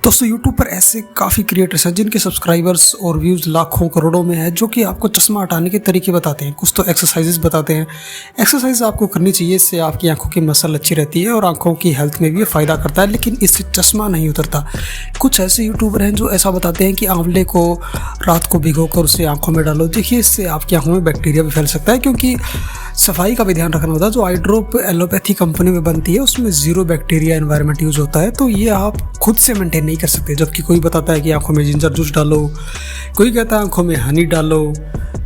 दोस्तों यूट्यूब पर ऐसे काफ़ी क्रिएटर्स हैं जिनके सब्सक्राइबर्स और व्यूज़ लाखों करोड़ों में है, जो कि आपको चश्मा हटाने के तरीके बताते हैं। कुछ तो एक्सरसाइजेस बताते हैं। एक्सरसाइज आपको करनी चाहिए, इससे आपकी आंखों की मसल अच्छी रहती है और आंखों की हेल्थ में भी फ़ायदा करता है, लेकिन इससे चश्मा नहीं उतरता। कुछ ऐसे यूट्यूबर हैं जो ऐसा बताते हैं कि आंवले को रात को भिगोकर उसे आंखों में डालो। देखिए, इससे आपकी आंखों में बैक्टीरिया भी फैल सकता है, क्योंकि सफाई का भी ध्यान रखना होता है। जो आई ड्रॉप एलोपैथी कंपनी में बनती है उसमें ज़ीरो बैक्टीरिया एनवायरनमेंट यूज़ होता है, तो ये आप खुद से मेंटेन नहीं कर सकते। जबकि कोई बताता है कि आंखों में जिंजर जूस डालो, कोई कहता है आंखों में हनी डालो,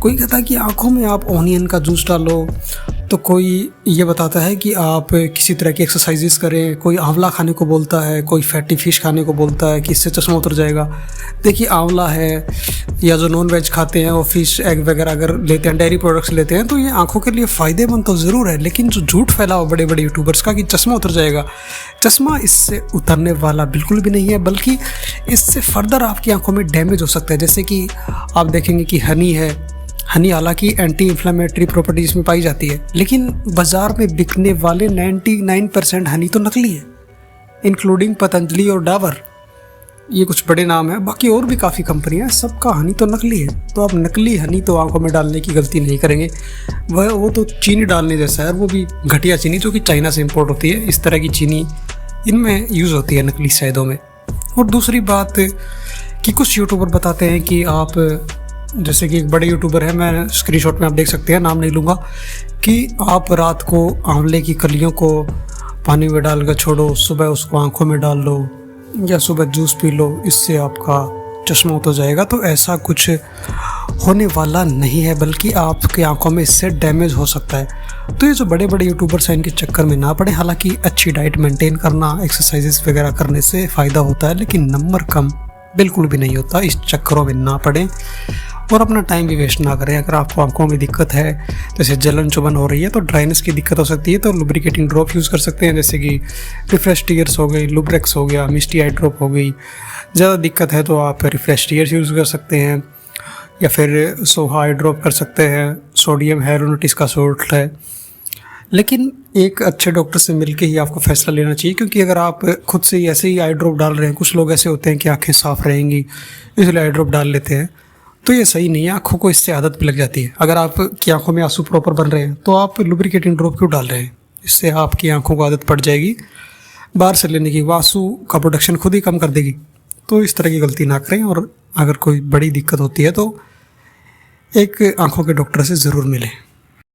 कोई कहता है कि आंखों में आप ऑनियन का जूस डालो, तो कोई ये बताता है कि आप किसी तरह की एक्सरसाइजेस करें, कोई आंवला खाने को बोलता है, कोई फैटी फिश खाने को बोलता है कि इससे चश्मा उतर जाएगा। देखिए, आंवला है या जो नॉन वेज खाते हैं वो फिश एग वगैरह अगर लेते हैं, डेयरी प्रोडक्ट्स लेते हैं, तो ये आंखों के लिए फ़ायदेमंद तो ज़रूर है, लेकिन जो झूठ फैला हो बड़े बड़े यूट्यूबर्स का कि चश्मा उतर जाएगा, चश्मा इससे उतरने वाला बिल्कुल भी नहीं है, बल्कि इससे फर्दर आपकी आंखों में डैमेज हो सकता है। जैसे कि आप देखेंगे कि हनी है, हनी हालांकि एंटी इन्फ्लेमेटरी प्रॉपर्टी इसमें पाई जाती है, लेकिन बाज़ार में बिकने वाले 99% हनी तो नकली है, इंक्लूडिंग पतंजलि और डाबर। ये कुछ बड़े नाम हैं, बाकी और भी काफ़ी कंपनियां, सबका हनी तो नकली है। तो आप नकली हनी तो आंखों में डालने की गलती नहीं करेंगे। वो तो चीनी डालने जैसा है, वो भी घटिया चीनी जो कि चाइना से इम्पोर्ट होती है। इस तरह की चीनी इनमें यूज़ होती है नकली शहदों में। और दूसरी बात कि कुछ यूट्यूबर बताते हैं कि आप, जैसे कि एक बड़े यूट्यूबर है, मैं स्क्रीनशॉट में आप देख सकते हैं, नाम नहीं लूँगा, कि आप रात को आंवले की कलियों को पानी में डालकर छोड़ो, सुबह उसको आंखों में डाल लो या सुबह जूस पी लो, इससे आपका चश्मा उतर जाएगा। तो ऐसा कुछ होने वाला नहीं है, बल्कि आपकी आंखों में इससे डैमेज हो सकता है। तो ये जो बड़े बड़े यूट्यूबर्स हैं इनके चक्कर में ना पड़े। हालांकि अच्छी डाइट मेंटेन करना, एक्सरसाइजेस वगैरह करने से फ़ायदा होता है, लेकिन नंबर कम बिल्कुल भी नहीं होता। इस चक्करों में ना पड़ें और अपना टाइम भी वेस्ट ना करें। अगर आपको आंखों में दिक्कत है, जैसे जलन चुभन हो रही है, तो ड्राइनेस की दिक्कत हो सकती है, तो लुब्रिकेटिंग ड्रॉप यूज़ कर सकते हैं, जैसे कि रिफ्रेश टीयर्स हो गई, लुब्रेक्स हो गया, मिस्टी आई ड्रॉप हो गई। ज़्यादा दिक्कत है तो आप रिफ्रेश टीयर्स यूज़ कर सकते हैं, या फिर सोहा आई ड्रॉप कर सकते हैं, सोडियम हाइड्रोनेटिस का सोल्ट है। लेकिन एक अच्छे डॉक्टर से मिलके ही आपको फैसला लेना चाहिए, क्योंकि अगर आप खुद से ही ऐसे ही आई ड्रॉप डाल रहे हैं, कुछ लोग ऐसे होते हैं कि आंखें साफ़ रहेंगी इसलिए आई ड्रॉप डाल लेते हैं, तो ये सही नहीं है। आंखों को इससे आदत भी लग जाती है। अगर आपकी आंखों में आंसू प्रॉपर बन रहे हैं तो आप लुब्रिकेटिंग ड्रॉप क्यों डाल रहे हैं? इससे आपकी आंखों को आदत पड़ जाएगी बाहर से लेने की, आंसू का प्रोडक्शन खुद ही कम कर देगी। तो इस तरह की गलती ना करें, और अगर कोई बड़ी दिक्कत होती है तो एक आंखों के डॉक्टर से ज़रूर मिलें।